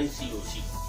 NCOC।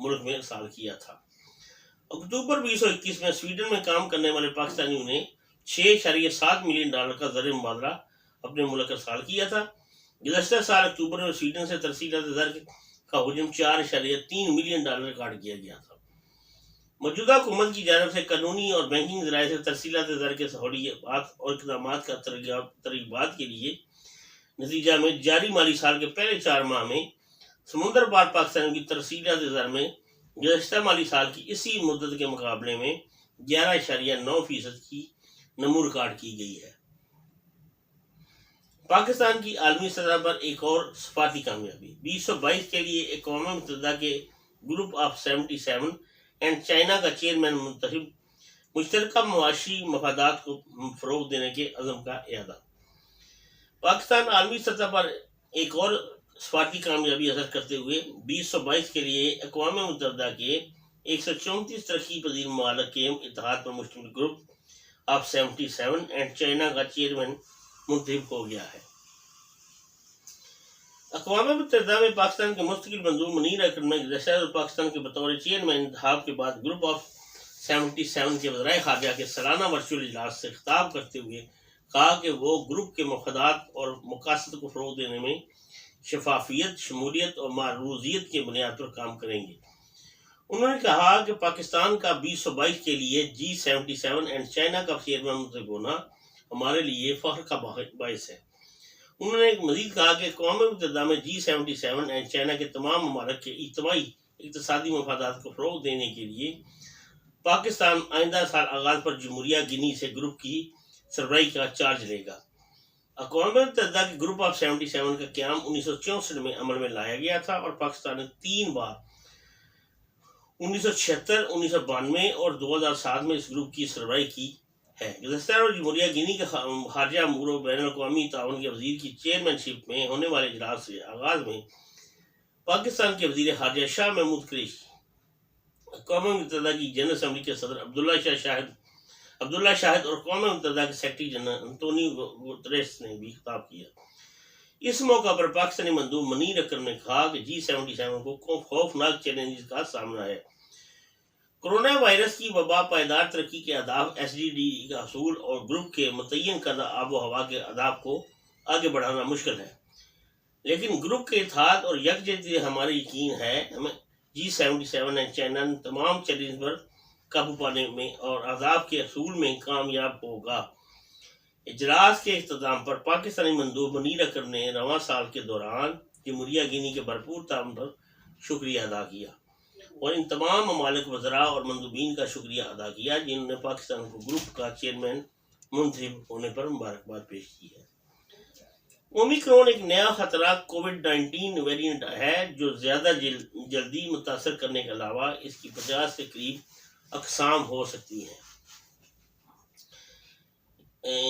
ملک میں ارسال کیا تھا۔ اکتوبر 2021 میں سویڈن میں کام کرنے والے پاکستانیوں نے $6.7 ملین کا زر مبادلہ اپنے ملک ارسال کیا تھا۔ گزشتہ سال اکتوبر میں سویڈن سے ترسیلات زر کا حجم $4.3 ملین ریکارڈ کیا گیا تھا۔ موجودہ حکومت کی جانب سے قانونی اور بینکنگ ذرائع سے ترسیلات زر کے سہولیات اور اقدامات کا ترغیبات کے لیے نتیجہ میں جاری مالی سال کے پہلے 4 ماہ میں سمندر پار پاکستانیوں کی ترسیلات زر میں گزشتہ مالی سال کی اسی مدت کے مقابلے میں 11.9% کی نمو ریکارڈ کی گئی ہے۔ پاکستان کی عالمی سطح پر ایک اور سفارتی کامیابی 2022 کے لیے اقوام متحدہ کے گروپ آف 77 اینڈ چائنا کا چیئرمین منتخب، مشترکہ معاشی مفادات کو فروغ دینے کے عزم کا اعادہ۔ پاکستان عالمی سطح پر ایک اور سفارتی کامیابی حاصل کرتے ہوئے 2022 کے لیے اقوام متحدہ کے 134 ترقی پذیر ممالک کے اتحاد پر مشتمل گروپ آف 77 اینڈ چائنا کا چیئرمین منتخب ہو گیا ہے۔ اقوام متحدہ میں پاکستان کے مستقل مندوب منیر اکرم نے گزشتہ روز پاکستان کے بطور چیئرمین انتخاب کے بعد گروپ آف 77 کے وزرائے خارجہ کے سالانہ ورچوئل اجلاس سے خطاب کرتے ہوئے کہا کہ وہ گروپ کے مفادات اور مقاصد کو فروغ دینے میں شفافیت، شمولیت اور معروضیت کی بنیاد پر کام کریں گے۔ انہوں نے کہا کہ پاکستان کا 2022 کے لیے G77 اینڈ چائنا کا چیئرمین منتخب ہونا ہمارے لیے فخر کا باعث ہے۔ انہوں نے مزید کہا کہ اقوام متحدہ میں G77 اینڈ چائنا کے تمام ممالک کے اجتماعی اقتصادی مفادات کو فروغ دینے کے لیے پاکستان آئندہ سال آغاز پر جمہوریہ گینی سے گروپ کی سربراہی کا چارج لے گا۔ اقوام متحدہ کے گروپ آف 77 کا قیام 1964 میں عمل میں لایا گیا تھا اور پاکستان نے 3 بار 1976، 1992 اور 2007 میں اس گروپ کی سربراہی کی ہے۔ گزشتہ روز جمہوریہ گینی کے خارجہ امور و بین الاقوامی تعاون کے وزیر کی چیئرمین شپ میں ہونے والے اجلاس سے آغاز میں پاکستان کے وزیر خارجہ شاہ محمود قریشی، اقوام متحدہ کی جنرل اسمبلی کے صدر عبداللہ شاہد اور اقوام متحدہ کے سیکرٹری جنرل انتونیو گوتریس نے بھی خطاب کیا۔ اس موقع پر پاکستانی مندوب منیر اکرم نے کہا کہ G77 کو خوفناک چیلنجز کا سامنا ہے۔ کورونا وائرس کی وبا، پائیدار ترقی کے اہداف SDG کا حصول اور گروپ کے متعین کردہ آب و ہوا کے اہداف کو آگے بڑھانا مشکل ہے، لیکن گروپ کے اتحاد اور یکجہتی سے ہمارا یقین ہے ہمیں G77 اینڈ چائنا تمام چیلنج پر قابو پانے میں اور اہداف کے حصول میں کامیاب ہوگا۔ اجلاس کے اختتام پر پاکستانی مندوب منیر اکرم نے رواں سال کے دوران جمہوریہ گینی کے بھرپور تعاون پر شکریہ ادا کیا اور ان تمام ممالک وزراء اور مندوبین کا شکریہ ادا کیا جنہوں نے پاکستان کو گروپ کا چیئرمین منتخب ہونے پر مبارکباد پیش کی ہے۔ اومیکرون ایک نیا خطرہ کووڈ-19 ویریئنٹ ہے جو زیادہ جلدی متاثر کرنے کے علاوہ اس کی 50 کے قریب اقسام ہو سکتی ہیں۔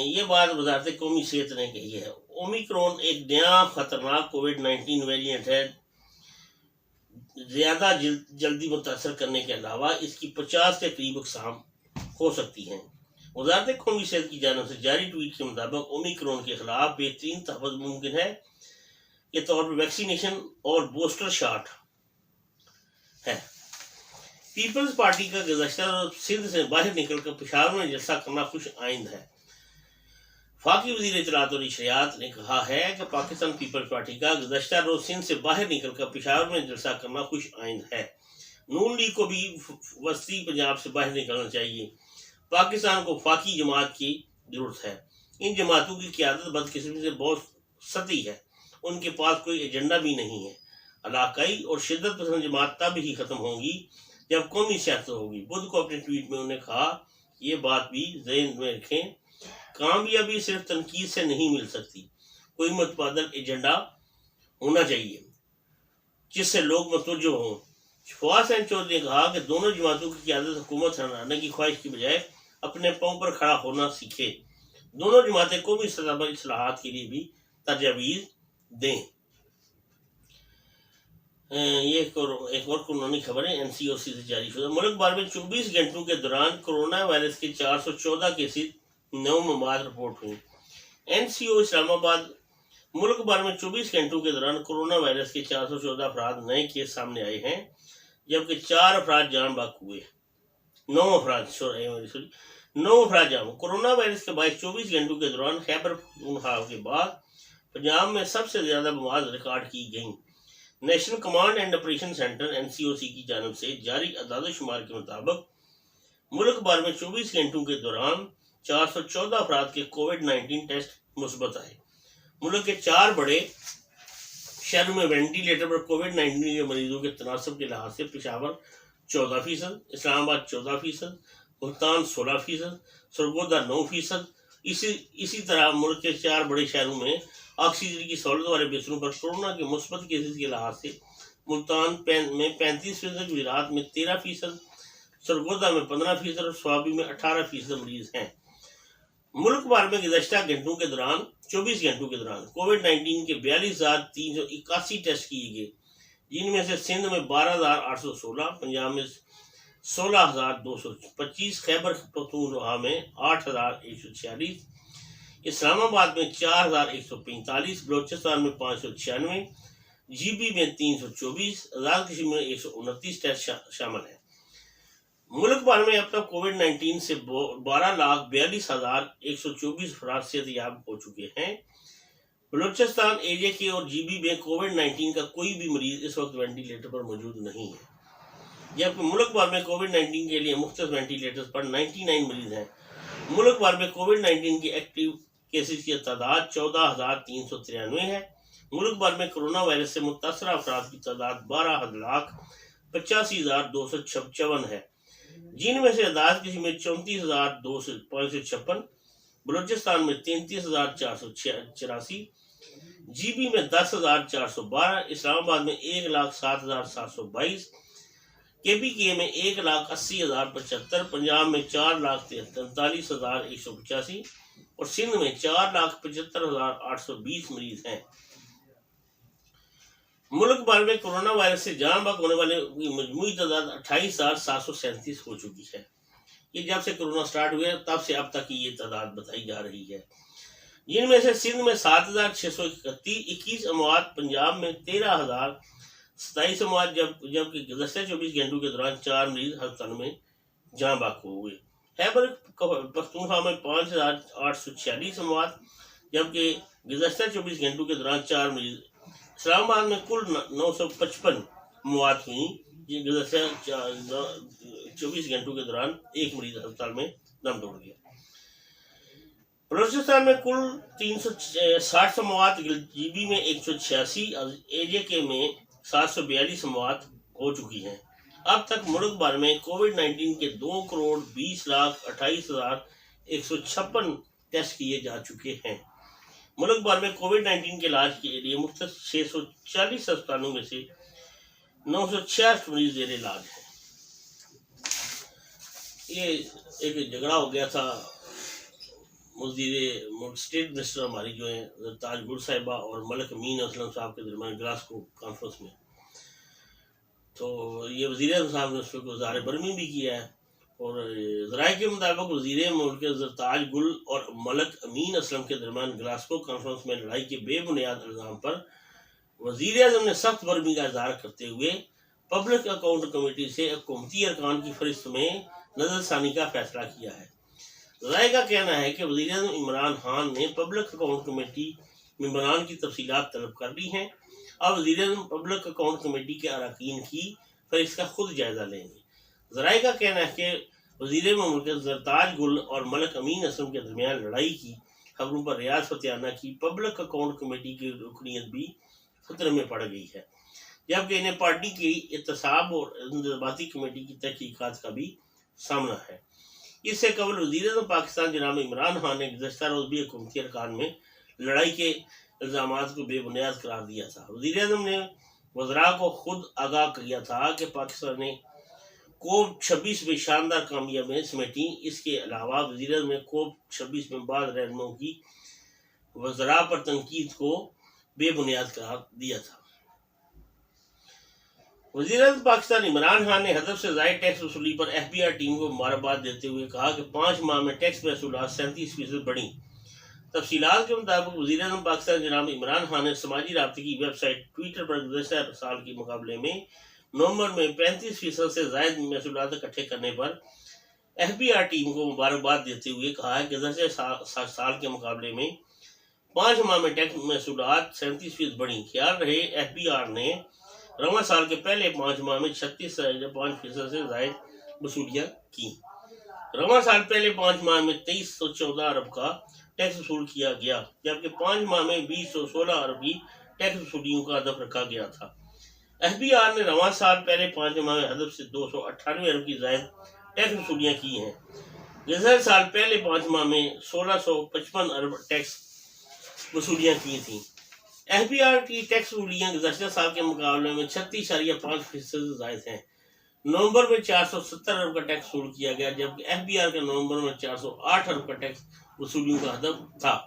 یہ بات وزارت قومی صحت نے کہی ہے۔ اومیکرون ایک نیا خطرناک کووڈ-19 ویریئنٹ ہے زیادہ جلدی متاثر کرنے کے علاوہ اس کی 50 کے قریب اقسام ہو سکتی ہیں۔ وزارت قومی صحت کی جانب سے جاری ٹویٹ کے مطابق اومیکرون کے خلاف بہترین تحفظ ممکن ہے کے طور پر ویکسینیشن اور بوسٹر شاٹ ہے۔ پیپلز پارٹی کا گزشتہ روز سندھ سے باہر نکل کر پشاور میں جلسہ کرنا خوش آئند ہے۔ وفاقی وزیر اطلاعات اور نشریات نے کہا ہے کہ پاکستان پیپلز پارٹی کا گزشتہ روز سندھ سے باہر نکل کر پشاور میں جلسہ کرنا خوش آئند ہے۔ نون لیگ کو بھی وسطی پنجاب سے باہر نکلنا چاہیے۔ پاکستان کو وفاقی جماعت کی ضرورت ہے۔ ان جماعتوں کی قیادت بدقسمتی سے بہت سطحی ہے، ان کے پاس کوئی ایجنڈا بھی نہیں ہے۔ علاقائی اور شدت پسند جماعت تب ہی ختم ہوں گی جب قومی سیاست ہوگی۔ بدھ کو اپنے ٹویٹ میں انہوں نے کہا، یہ بات بھی ذہن میں رکھیں، کامیابی صرف تنقید سے نہیں مل سکتی، کوئی متبادل ایجنڈا ہونا چاہیے جس سے لوگ متوجہ ہوں۔ فواز حسین چودھری نے کہا کہ دونوں جماعتوں کی قیادت حکومت سنبھالنے کی خواہش کی بجائے اپنے پاؤں پر کھڑا ہونا سیکھے۔ دونوں جماعتیں قومی سطح پر اصلاحات کے لیے بھی تجاویز دیں۔ یہ ایک اور قانونی خبر ہے NCOC سے جاری شدہ۔ ملک بھر میں 24 گھنٹوں کے دوران کورونا وائرس کے 414 کیسز 9 ممات رپورٹ ہوئی۔ NCO اسلام آباد ملک بھر میں 24 گھنٹوں کے دوران کورونا وائرس کے 414 افراد نئے کیس سامنے آئے ہیں، جبکہ 4 افراد جان بحق ہوئے. 9 افراد جان. کورونا وائرس کے باعث 24 گھنٹوں کے دوران خیبر پختونخوا کے بعد پنجاب میں سب سے زیادہ مواد ریکارڈ کی گئیں. National command and operation centre NCOC کی جانب سے جاری اعداد و شمار کے مطابق ملک بھر میں 24 گھنٹوں کے دوران 414 افراد کے کووڈ-19 ٹیسٹ مثبت آئے. ملک کے 4 بڑے شہروں میں وینٹیلیٹر پر کووڈ-19 کے مریضوں کے تناسب کے لحاظ سے پشاور 14%، اسلام آباد 14%، ملتان 16%، سرگودا 9%. اسی طرح ملک کے 4 بڑے شہروں میں آکسیجن کی سہولت والے بستروں پر کورونا کے مثبت کیسز کے لحاظ سے ملتان میں 35%، گجرات میں 13%، سرگودا میں 15% اور سوابی میں 18% مریض ہیں. ملک بھر میں گزشتہ 24 گھنٹوں کے دوران کووڈ-19 کے 42,381 ٹیسٹ کیے گئے، جن میں سے سندھ میں 12,816، پنجاب میں 16,225، خیبر پختونخوا میں 8,146، اسلام آباد میں 4,145، بلوچستان میں 596، GB میں 324، آزاد کشمیر میں 129 ٹیسٹ شامل ہیں. ملک بھر میں اب تک کووڈ-19 سے 12,42,124 افراد صحتیاب ہو چکے ہیں. بلوچستان AJK اور GB میں کووڈ-19 کا کوئی بھی مریض اس وقت وینٹیلیٹر پر موجود نہیں ہے، جبکہ ملک بھر میں کووڈ-19 کے لیے مختص وینٹیلیٹر پر 99 مریض ہیں. ملک بھر میں کووڈ-19 کے ایکٹیو کیسز کی تعداد 14,393 ہے. ملک بھر میں کرونا وائرس سے متاثرہ افراد کی تعداد 12,85,256 ہے، جن میں سے آزاد کشمیر میں 34,556، بلوچستان میں 33,484، GB میں 10,412، اسلام آباد میں 1,07,722، KPK میں 1,80,075، پنجاب میں 4,43,185 اور سندھ میں 4,75,820 مریض ہیں. ملک بھر میں کورونا وائرس سے جان بحق ہونے والے کی مجموعی تعداد 28,737 ہو چکی ہے. یہ جب سے کورونا سٹارٹ ہوئے تب سے اب تک کی یہ تعداد بتائی جا رہی ہے، جن میں سے سندھ میں 7,621 اموات، پنجاب میں 13,027 اموات، جبکہ گزشتہ 24 گھنٹوں کے دوران 4 مریض ہسپتال میں جان بحق ہوئے. خیبر پختونخوا میں 5,846 اموات، جبکہ گزشتہ 24 گھنٹوں کے دوران 4 مریض. اسلام آباد میں کل 955 اموات ہوئیں، گزشتہ 24 گھنٹوں کے دوران 1 مریض ہسپتال میں دم توڑ گیا. بلوچستان میں کل 360 اموات، GB میں 186، AJK میں 742 اموات ہو چکی ہیں. اب تک ملک بھر میں کووڈ-19 کے 2,20,28,156 ٹیسٹ کیے جا چکے ہیں. ملک بھر میں کووڈ-19 کے علاج کے لیے مختص 640 ہسپتالوں میں سے 966 مریض زیر علاج ہیں. یہ ایک جھگڑا ہو گیا تھا اسٹیٹ منسٹر ہماری جو ہیں زرتاج گل صاحبہ اور ملک امین اسلم صاحب کے درمیان گلاسکو کانفرنس میں. تو یہ وزیر اعظم صاحب نے اس پہ اظہار برہمی بھی کیا ہے، اور ذرائع کے مطابق وزیر مملکت زرتاج گل اور ملک امین اسلم کے درمیان گلاسکو کانفرنس میں لڑائی کے بے بنیاد الزام پر وزیر اعظم نے سخت برہمی کا اظہار کرتے ہوئے پبلک اکاؤنٹ کمیٹی سے حکومتی ارکان کی فہرست میں نظر ثانی کا فیصلہ کیا ہے. ذرائع کا کہنا ہے کہ وزیر اعظم عمران خان نے پبلک اکاؤنٹ کمیٹی ممبران کی تفصیلات طلب کر لی ہیں. اب وزیر اعظم پبلک اکاؤنٹ کمیٹی کے اراکین کی فہرست کا خود جائزہ لیں گے. ذرائع کا کہنا ہے کہ وزیر مملکت زرتاج گل اور ملک امین اسلم کے درمیان لڑائی کی خبروں پر ریاض فتح کی پبلک اکاؤنٹ کمیٹی کی رکنیت بھی خطرے میں پڑ گئی ہے، جبکہ انہیں پارٹی کی احتساب اور انضباطی کمیٹی کی تحقیقات کا بھی سامنا ہے. اس سے قبل وزیر اعظم پاکستان جناب عمران خان نے گزشتہ روز بھی حکومتی ارکان میں لڑائی کے الزامات کو بے بنیاد قرار دیا تھا. وزیر اعظم نے وزراء کو خود آگاہ کیا تھا کہ پاکستان نے کوپ-26 میں شاندار کامیابیاں سمیٹیں. اس کے علاوہ وزیر اعظم نے کوپ-26 میں بعض رہنماؤں کی وزراء پر تنقید کو بے بنیاد قرار دیا تھا. وزیر اعظم پاکستان عمران خان نے ہدف سے زائد ٹیکس وصولی پر FBI ٹیم کو مبارکباد دیتے ہوئے کہا کہ 5 ماہ میں ٹیکس محصولات 37% بڑھیں. تفصیلات کے مطابق وزیر اعظم پاکستان جناب عمران خان نے سماجی رابطے کی ویب سائٹ ٹویٹر پر گزشتہ سال کے مقابلے میں نومبر میں 35% سے زائد محصولات اکٹھے کرنے پر ایف بی آر ٹیم کو مبارکباد دیتے ہوئے کہا ہے کہ گزشتہ سال کے مقابلے میں 5 ماہ میں ٹیکس محصولات 37% بڑھی۔ خیال رہے ایف بی آر نے رواں سال کے پہلے 5 ماہ میں 36.5% سے زائد وصولیاں کی۔ رواں سال پہلے 5 ماہ میں 2314 ارب کا ٹیکس وصول کیا گیا، جبکہ 5 ماہ میں 2016 ارب کی ٹیکس وصولیوں کا ہدف رکھا گیا تھا۔ ایف بی آر نے رواں سال پہلے 5 ماہ میں ہدف سے 298 ارب کی زائد ٹیکس وصولیاں کی ہیں۔ گزشتہ سال پہلے 5 ماہ میں 1655 ارب ٹیکس وصولیاں کی تھیں۔ ایف بی آر کی ٹیکس وصولیاں گزشتہ سال کے مقابلے میں 36.5% سے زائد ہیں۔ نومبر میں 470 ارب کا ٹیکس وصول کیا گیا، جبکہ ایف بی آر کا نومبر میں 408 ارب کا ٹیکس وصولیوں کا ہدف تھا۔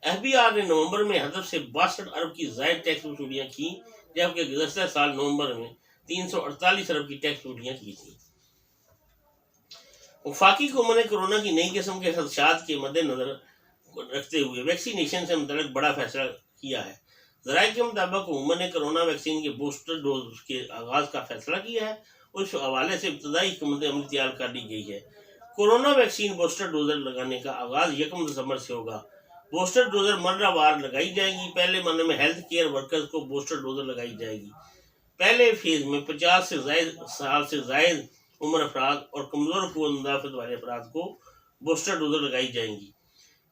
ایف بی آر نے نومبر میں ہدف سے 62 ارب کی زائد ٹیکس وصولیاں کی، جبکہ گزشتہ سال نومبر میں 348 ارب کی ٹیکس وصولیاں کی تھیں۔ وفاقی حکومت نے کورونا کی نئی قسم کے خدشات کے مد نظر رکھتے ہوئے ویکسینیشن سے متعلق بڑا فیصلہ کیا ہے۔ ذرائع کے مطابق حکومت نے کورونا ویکسین کے بوسٹر ڈوز کے آغاز کا فیصلہ کیا ہے، اس حوالے سے ابتدائی حکمت عملی تیار کر لی گئی ہے۔ کورونا ویکسین بوسٹر ڈوز لگانے کا آغاز 1 دسمبر سے ہوگا۔ بوسٹر ڈوز مرہ وار لگائی جائیں گی۔ پہلے مرحلے میں ہیلتھ کیئر ورکرز کو بوسٹر ڈوز لگائی جائے گی۔ پہلے فیز میں 50 سال سے زائد عمر افراد اور کمزور قوت مدافعت والے افراد کو بوسٹر ڈوز لگائی جائیں گی۔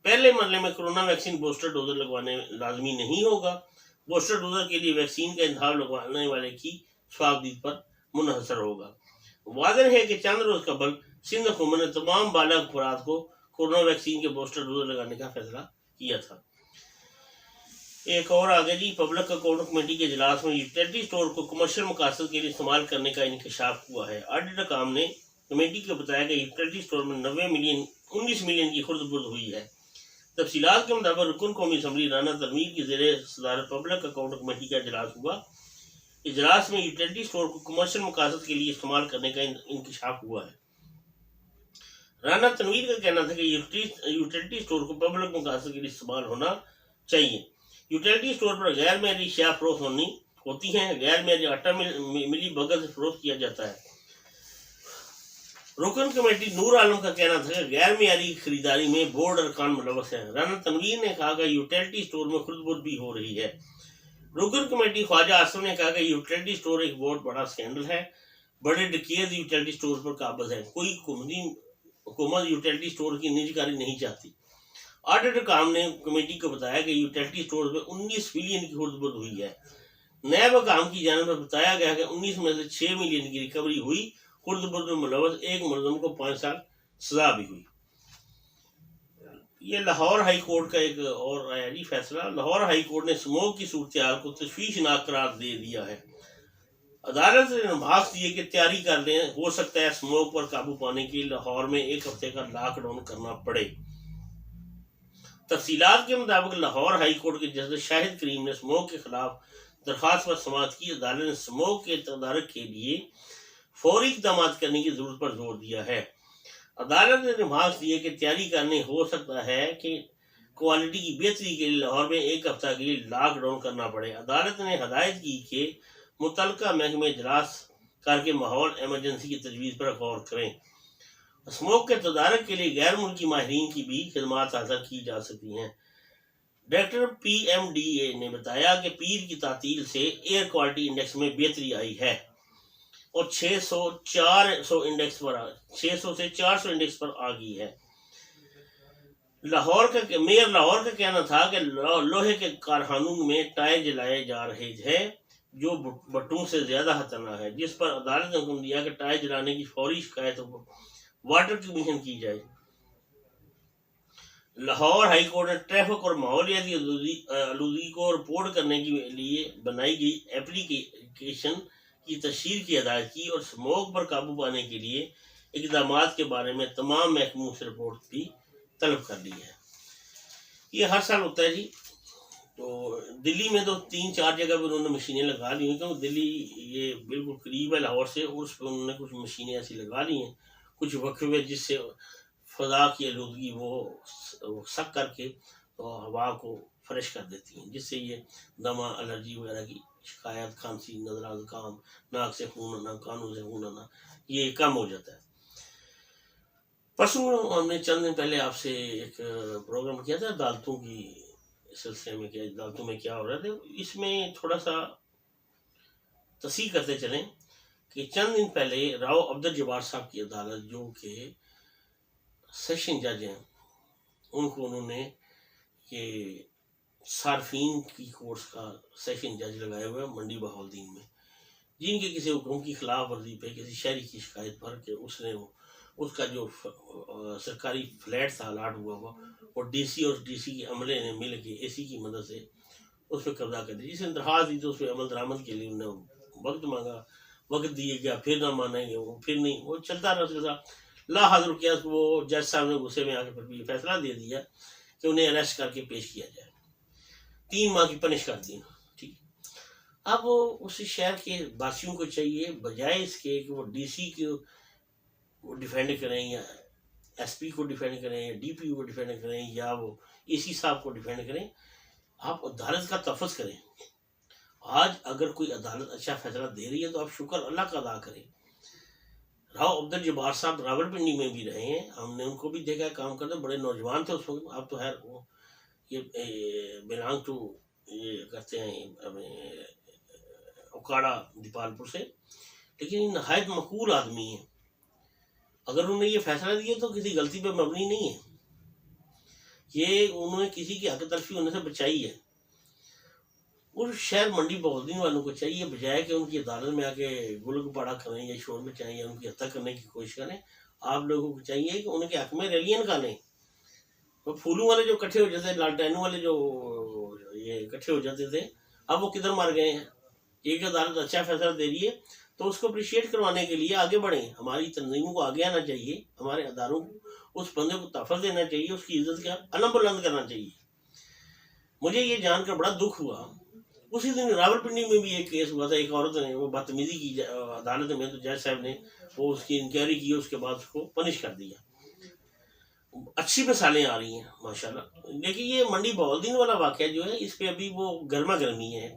پہلے مرحلے میں کورونا ویکسین بوسٹر ڈوز لگوانے لازمی نہیں ہوگا۔ بوسٹر ڈوز کے لیے ویکسین کا انتخاب لگوانے والے کی شفافیت پر منحصر ہوگا۔ واضح ہے کہ چند روز قبل سندھ حکومت نے تمام بالغ افراد کو کورونا ویکسین کے بوسٹر ڈوز لگانے کا فیصلہ کیا تھا۔ ایک اور آگے جی، پبلک اکاؤنٹ کمیٹی کے اجلاس میں یوٹیلیٹی اسٹور کو کمرشل مقاصد کے لیے استعمال کرنے کا انکشاف ہوا ہے۔ آڈیٹ حکام نے کمیٹی کو بتایا کہ یوٹیلیٹی اسٹور میں 19 ملین کی خرد برد ہوئی ہے۔ تفصیلات کے مطابق رکن قومی اسمبلی رانا تنویر کی زیر صدارت پبلک اکاؤنٹ کمیٹی کا اجلاس ہوا۔ اجلاس میں یوٹیلیٹی اسٹور کو کمرشل مقاصد کے لیے استعمال کرنے کا انکشاف ہوا ہے۔ رانا تنویر کا کہنا تھا کہ یوٹیلیٹی اسٹور کو پبلک مقاصد کے لیے استعمال ہونا چاہیے۔ یوٹیلیٹی اسٹور پر غیر معیاری اشیاء فروخت ہوتی ہیں۔ غیر معیاری آٹا ملی بغل سے فروخت کیا جاتا ہے۔ رکن کمیٹی نور عالم کا کہنا تھا کہ غیر معیاری خریداری میں بورڈ ارکان ملوث ہیں۔ رانا تنویر نے کہا کہ یوٹیلیٹی اسٹور میں خرد برد بھی ہو رہی ہے۔ رکن کمیٹی خواجہ آصف نے کہا کہ یوٹیلیٹی اسٹور ایک بہت بڑا سکینڈل ہے۔ بڑے ڈکیت یوٹیلیٹی اسٹور پر قابض ہیں۔ کوئی حکومت یوٹیلیٹی اسٹور کی نجی کاری نہیں چاہتی۔ آڈیٹ حکام نے کمیٹی کو بتایا کہ یوٹیلیٹی اسٹور میں 19 ملین کی خرد برد ہوئی ہے۔ نیب حکام کی جانب سے بتایا گیا کہ 19 میں سے 6 ملین کی ریکوری ہوئی۔ خرد برد میں ملوث ایک ملزم کو 5 سال سزا بھی ہوئی۔ یہ لاہور ہائی کورٹ کا ایک اور آیا جی فیصلہ۔ لاہور ہائی کورٹ نے اسموگ کی صورتحال کو تشویشناک قرار دے دیا ہے۔ عدالت نے نماز دی کہ تیاری کر لیں، ہو سکتا ہے اسموگ پر قابو پانے کے لیے لاہور میں 1 ہفتے کا لاک ڈاؤن کرنا پڑے۔ تفصیلات کے مطابق لاہور ہائی کورٹ کے جج شاہد کریم نے اسموگ کے خلاف درخواست پر سماعت کی۔ عدالت نے اسموگ کے تدارک کے لیے فوری اقدامات کرنے کی ضرورت پر زور دیا ہے۔ عدالت نے نماز دی کہ تیاری کرنے ہو سکتا ہے کہ کوالٹی کی بہتری کے لیے لاہور میں 1 ہفتہ کے لیے لاک ڈاؤن کرنا پڑے۔ عدالت نے ہدایت کی کہ متعلقہ محکمے اجلاس کر کے ماحول ایمرجنسی کی تجویز پر غور کریں۔ اسموگ کے تدارک کے لیے غیر ملکی ماہرین کی بھی خدمات حاصل کی جا سکتی ہیں۔ Director P M D A نے بتایا کہ پیر کی تعطیل سے ایئر کوالٹی انڈیکس میں بہتری آئی ہے اور 600 سے 400 انڈیکس پر آ گئی ہے۔ میئر لاہور کا کہنا تھا کہ لوہے کے کارخانوں میں ٹائر جلائے جا رہے ہیں جو بٹوں سے زیادہ خطرناک ہے، جس پر عدالت نے حکم دیا کہ ٹائر جلانے کی فوری شکایت واٹر کمیشن کی جائے۔ لاہور ہائی کورٹ نے ٹریفک اور ماحولیاتی آلودگی کو رپورٹ کرنے کے لیے بنائی گئی ایپلیکیشن کی تشہیر کی ہدایت کی اور اسموگ پر قابو پانے کے لیے اقدامات کے بارے میں تمام محکموں سے رپورٹ بھی طلب کر لی ہے۔ یہ ہر سال ہوتا ہے جی۔ تو دلی میں تو 3-4 جگہ پہ انہوں نے مشینیں لگا لی ہیں، کیونکہ دلی یہ بالکل قریب ہے لاہور سے، اور اس پہ انہوں نے کچھ مشینیں ایسی لگا لی ہیں کچھ وقفے جس سے فضا کی آلودگی وہ سک کر کے تو ہوا کو فریش کر دیتی ہیں، جس سے یہ دمہ، الرجی وغیرہ کی شکایت، کھانسی، نظرہ زکام، ناک سے خون آنا، کانوں سے خون آنا، یہ کم ہو جاتا ہے۔ پرسوں ہم نے چند دن پہلے آپ سے ایک پروگرام کیا تھا عدالتوں کی سلسلے میں، کہ عدالتوں میں کیا ہو رہا تھا، اس میں تھوڑا سا تصحیح کرتے چلیں کہ چند دن پہلے راؤ عبدالجبار صاحب کی عدالت، جو کہ سیشن جج ہیں، ان کو انہوں نے یہ صارفین کی کورس کا سیشن جج لگائے ہوئے منڈی بہاولدین میں، جن کے کسی حکم کی خلاف ورزی پہ، کسی شہری کی شکایت پر کہ اس نے اس کا جو سرکاری فلیٹ تھا الاٹ ہوا اور ڈی سی اور ڈی سی کے عملے نے مل کے اے سی کی مدد سے اس پہ قبضہ کر دیا، جس نے درخواست دی تو اس پہ عمل درآمد کے لیے انہوں نے وقت مانگا، وقت دیے گیا، پھر نہ مانیں گے وہ، پھر نہیں، وہ چلتا رہا اس کے ساتھ۔ لا حاضر کیا، وہ جج صاحب نے غصے میں آ کے پھر فیصلہ دے دیا کہ انہیں اریسٹ کر کے پیش کیا جائے، 3 ماہ کی پنش کر دی۔ ٹھیک، اب اس شہر کے باسیوں کو چاہیے بجائے اس کے کہ وہ ڈی سی کو ڈیفینڈ کریں، یا ایس پی کو ڈیفینڈ کریں، یا ڈی پی کو ڈیفینڈ کریں، یا وہ اے سی صاحب کو ڈیفینڈ کریں، آپ عدالت کا تحفظ کریں۔ آج اگر کوئی عدالت اچھا فیصلہ دے رہی ہے تو آپ شکر اللہ کا ادا کریں۔ راؤ عبدالجبار صاحب راولپنڈی میں بھی رہے ہیں، ہم نے ان کو بھی دیکھا کام کرتے، بڑے نوجوان تھے اس وقت، اب تو خیر وہ یہ بلانگ ٹو یہ کرتے ہیں اکاڑا دیپال پور سے، لیکن نہایت مقبول آدمی ہیں۔ اگر انہوں نے یہ فیصلہ دیا تو کسی غلطی پہ مبنی نہیں ہے، یہ انہوں نے کسی کی حق تلفی ہونے سے بچائی ہے۔ اور شہر منڈی بہاولدین والوں کو چاہیے بجائے کہ ان کی عدالت میں آ کے گل گپاڑا کریں یا شور مچائیں یا ان کی ہتھا کرنے کی کوشش کریں، آپ لوگوں کو چاہیے کہ ان کے حق میں ریلیاں نکالیں۔ وہ پھولوں والے جو اکٹھے ہو جاتے ہیں، لالٹینوں والے جو یہ اکٹھے ہو جاتے تھے، اب وہ کدھر مر گئے ہیں؟ ایک عدالت اچھا فیصلہ دے رہی ہے تو اس کو اپریشیٹ کروانے کے لیے آگے بڑھیں، ہماری تنظیموں کو آگے آنا چاہیے، ہمارے اداروں کو اس بندے کو تحفظ دینا چاہیے، اس کی عزت کا علم بلند کرنا چاہیے۔ مجھے یہ جان کر بڑا دکھ ہوا، اسی دن راولپنڈی میں بھی ایک کیس ہوا تھا، ایک عورت نے وہ بدتمیزی کی عدالت میں، تو جج صاحب نے وہ اس کی انکوائری کی، اس کے بعد اس کو پنش کر دیا۔ اچھی مثالیں آ رہی ہیں ماشاءاللہ، لیکن یہ منڈی بہاولدین والا واقعہ جو ہے، اس پہ ابھی وہ گرما گرمی ہے،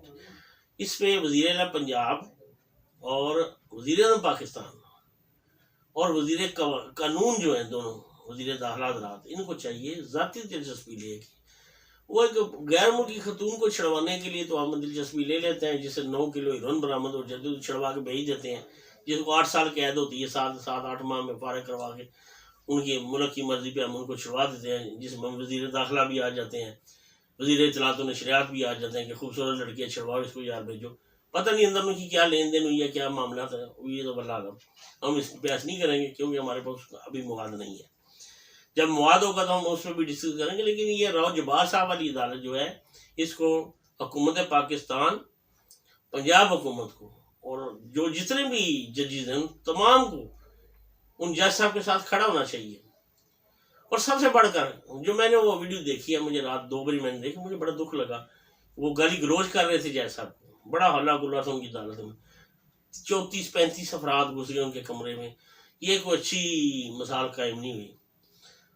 اس پہ وزیر اعلیٰ پنجاب اور وزیر اعظم پاکستان اور وزیر قانون جو ہیں دونوں، وزیر داخلہ حضرات، ان کو چاہیے ذاتی دلچسپی لے کے، وہ ایک غیر ملکی خاتون کو چھڑوانے کے لیے تو ہم دلچسپی لے لیتے ہیں، جس سے 9 کلو ہیروئن برآمد ہو جاتی ہے، چھڑوا کے بھیج دیتے ہیں، جس کو 8 سال قید ہوتی ہے، 7-8 ماہ میں فارغ کروا کے ان کی ملک کی مرضی پہ ہم ان کو چھڑوا دیتے ہیں، جس میں وزیر داخلہ بھی آ جاتے ہیں، وزیر اطلاعات و نشریات بھی آ جاتے ہیں کہ خوبصورت لڑکیاں چھڑواؤ، اس کو یار بھیجو، پتہ نہیں اندر ان کی کیا لین دین ہوئی ہے، کیا معاملات ہیں، یہ تو واللہ عالم، ہم اس پہ بحث نہیں کریں گے کیونکہ ہمارے پاس ابھی مواد نہیں ہے، جب مواد ہوگا تو ہم اس پہ بھی ڈسکس کریں گے۔ لیکن یہ راؤ جبار صاحب والی عدالت جو ہے، اس کو حکومت پاکستان، پنجاب حکومت کو، اور جو جتنے بھی ججز ہیں تمام کو ان جج صاحب کے ساتھ کھڑا ہونا چاہیے۔ اور سب سے بڑھ کر جو میں نے وہ ویڈیو دیکھی ہے، مجھے رات 2 بجے میں نے دیکھی، مجھے بڑا دکھ لگا، وہ گالی گلوچ کر رہے تھے جج صاحب کو، بڑا ہلا گلا تھا ان کی عدالت میں، 34-35 افراد گھس گئے ان کے کمرے میں، یہ کوئی اچھی مثال قائم نہیں ہوئی۔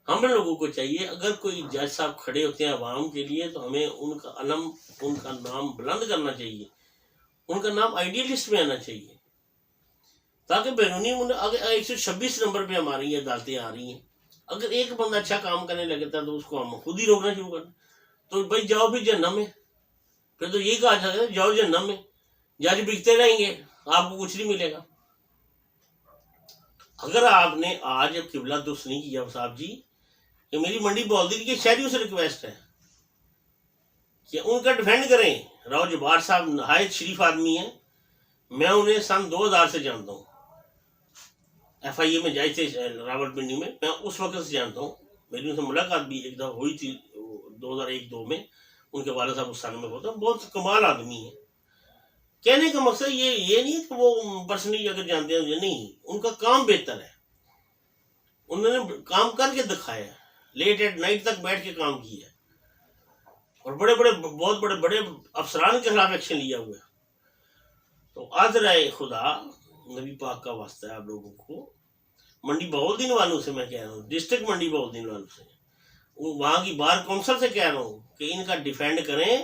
ہم لوگوں کو چاہیے اگر کوئی جج صاحب کھڑے ہوتے ہیں عوام کے لیے تو ہمیں ان کا علم، ان کا نام بلند کرنا چاہیے، ان کا نام آئیڈیلسٹ میں آنا چاہیے، تاکہ بیرونی اگر 126 نمبر پہ ہماری یہ عدالتیں آ رہی ہیں، اگر ایک بندہ اچھا کام کرنے لگتا ہے تو اس کو ہم خود ہی روکنا شروع کریں، تو بھائی جاؤ بھی جہنم میں، پھر تو یہی کہا جاتا ہے جاؤ جہنم میں، جج بکتے رہیں گے، آپ کو کچھ نہیں ملے گا۔ اگر آپ نے آج قبلہ درست نہیں کیا صاحب جی، کہ میری منڈی بہاولدین کے شہریوں سے ریکویسٹ ہے کہ ان کا ڈیفینڈ کریں۔ راؤ جبار صاحب نہایت شریف آدمی ہیں، میں انہیں سن 2000 سے جانتا ہوں، ایف آئی اے میں جائے تھے راولپنڈی میں، میں اس وقت سے جانتا ہوں، میری ان سے ملاقات بھی ایک دفعہ ہوئی تھی 2001-2 میں، ان کے والد صاحب اس سال میں ہوتا، بہت کمال آدمی ہے۔ کہنے کا مقصد یہ نہیں کہ وہ پرسنلی اگر جانتے ہیں، نہیں، ان کا کام بہتر ہے، انہوں نے کام کر کے دکھایا، لیٹ ایٹ نائٹ تک بیٹھ کے کام کیا، اور بہت بڑے افسران کے خلاف ایکشن لیا ہوا ہے۔ تو عذرائے خدا، نبی پاک کا واسطہ ہے آپ لوگوں کو، منڈی بہاولدین والوں سے میں کہہ رہا ہوں، ڈسٹرکٹ منڈی بہاولدین والوں سے، وہاں کی بار کونسل سے کہہ رہا ہوں کہ ان کا ڈیفینڈ کریں.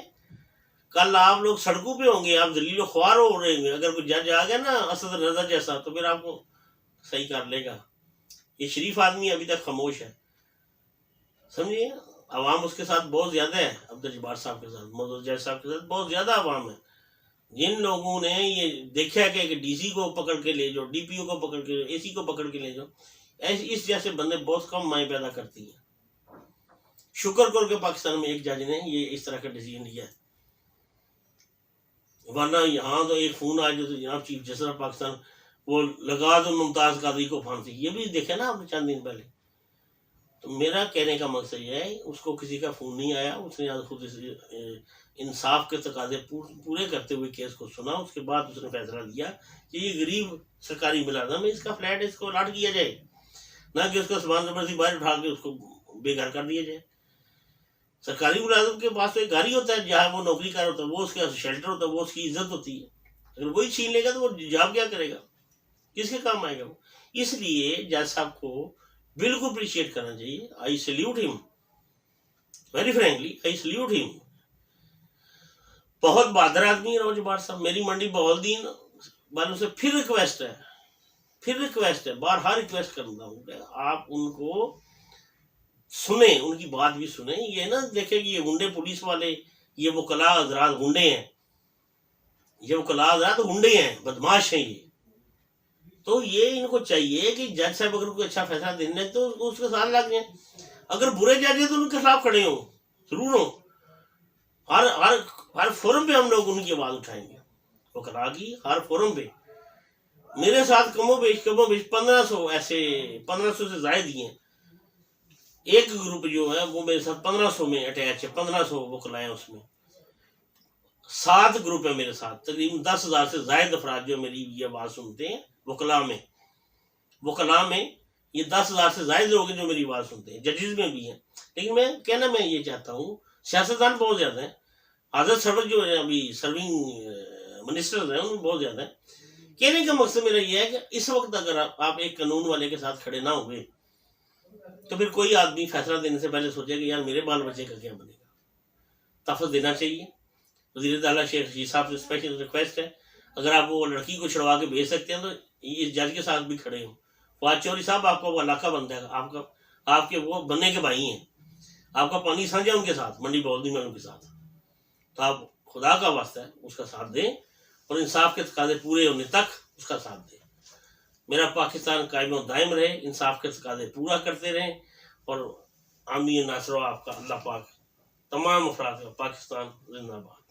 کل آپ لوگ سڑکوں پہ ہوں گے, آپ ذلیل و خوار ہو رہے ہیں. اگر کوئی جج آ گیا نا اسد رضا جیسا تو پھر آپ کو صحیح کر لے گا. یہ شریف آدمی ابھی تک خاموش ہے, سمجھیے. عوام اس کے ساتھ بہت زیادہ ہے, عبدالجبار صاحب کے ساتھ, محمود جج صاحب کے ساتھ بہت زیادہ عوام ہے. جن لوگوں نے یہ دیکھا کہ ڈی سی کو پکڑ کے لے جاؤ, ڈی پی او کو پکڑ کے, اے سی کو پکڑ کے لے جاؤ, اس جیسے بندے بہت کم مائیں پیدا کرتی ہیں. شکر کرو کہ پاکستان میں ایک جج نے یہ اس طرح کا ڈیسیجن لیا ہے, ورنہ یہاں تو ایک فون آیا جو جناب چیف جسٹس آف پاکستان وہ لگا دو ممتاز قاضی کو پھانسی, یہ بھی دیکھا نا آپ نے چند دن پہلے. تو میرا کہنے کا مقصد یہ ہے, اس کو کسی کا فون نہیں آیا, اس نے خود انصاف کے تقاضے پورے کرتے ہوئے کیس کو سنا, اس کے بعد اس نے فیصلہ لیا کہ یہ غریب سرکاری ملازم ہے, اس کا فلیٹ اس کو الاٹ کیا جائے, نہ کہ اس کا سامان زبردستی باہر اٹھا کے اس کو بے گھر کر دیا جائے. سرکاری ملازم کے پاس تو ایک گھر ہی ہوتا ہے جہاں وہ نوکری کر ہوتا ہے, وہ اس کا شیلٹر ہوتا ہے, وہ اس کی عزت ہوتی ہے. اگر وہی چھین لے گا تو وہ جاب کیا کرے گا, کس کے کام آئے گا وہ. اس لیے جج صاحب کو بالکل اپریشیٹ کرنا چاہیے. آئی سلیوٹ ہم, ویری فرینکلی آئی سلیوٹ ہم. بہت بہادر آدمی ہے جبار صاحب. میری منڈی بہالدین والوں سے پھر ریکویسٹ ہے, بارہا ریکویسٹ کرتا ہوں کہ آپ ان کو سنیں, ان کی بات بھی سنیں. یہ نہ دیکھیں کہ یہ گنڈے پولیس والے, یہ وکلاء حضرات گنڈے ہیں, یہ وکلاء حضرات گنڈے ہیں, بدماش ہیں یہ. تو یہ ان کو چاہیے کہ جج صاحب اگر کوئی اچھا فیصلہ دینے تو اس کے ساتھ لگ جائیں. اگر برے جج ہیں تو ان کے خلاف کھڑے ہوں, ضرور ہوں. ہر فورم پہ ہم لوگ ان کی آواز اٹھائیں گے, وکلاء کی ہر فورم پہ. میرے ساتھ کم و بیش 1500 ایسے 1500 سے زائد ہی ہیں. ایک گروپ جو ہے وہ میرے ساتھ 1500 میں اٹیچ ہے, 1500 وکلاء ہیں اس میں. 7 گروپ ہیں میرے ساتھ, تقریباً 10,000 سے زائد افراد جو میری یہ آواز سنتے ہیں وکلاء میں یہ 10,000 سے زائد لوگ ہیں جو میری آواز سنتے ہیں. ججز میں بھی ہیں. لیکن میں یہ چاہتا ہوں, سیاستدان بہت زیادہ ہیں, حضرت سرور جو ہے ابھی سرونگ منسٹر ہیں ان میں بہت زیادہ ہیں. کہنے کا مقصد میرا یہ ہے کہ اس وقت اگر آپ ایک قانون والے کے ساتھ کھڑے نہ ہوئے تو پھر کوئی آدمی فیصلہ دینے سے پہلے سوچے کہ یار میرے بال بچے کا کیا بنے گا. تحفظ دینا چاہیے. وزیر اعلیٰ شیخ رشید صاحب سے اسپیشل ریکویسٹ ہے, اگر آپ وہ لڑکی کو چھڑوا کے بھیج سکتے ہیں تو اس جج کے ساتھ بھی کھڑے ہوں. فواد چوہدری صاحب آپ کا وہ علاقہ بنتا ہے, آپ کے وہ بننے کے بھائی ہیں, آپ کا پانی سانجھا ان کے ساتھ, منڈی بہالدین والوں کے ساتھ. تو آپ خدا کا واسطہ ہے اس کا ساتھ دیں اور انصاف کے تقاضے پورے ہونے تک اس کا ساتھ دیں. میرا پاکستان قائم و دائم رہے, انصاف کے تقاضے پورا کرتے رہیں, اور آمین ناصر آپ کا اللہ پاک تمام افراد کا. پاکستان زندہ باد.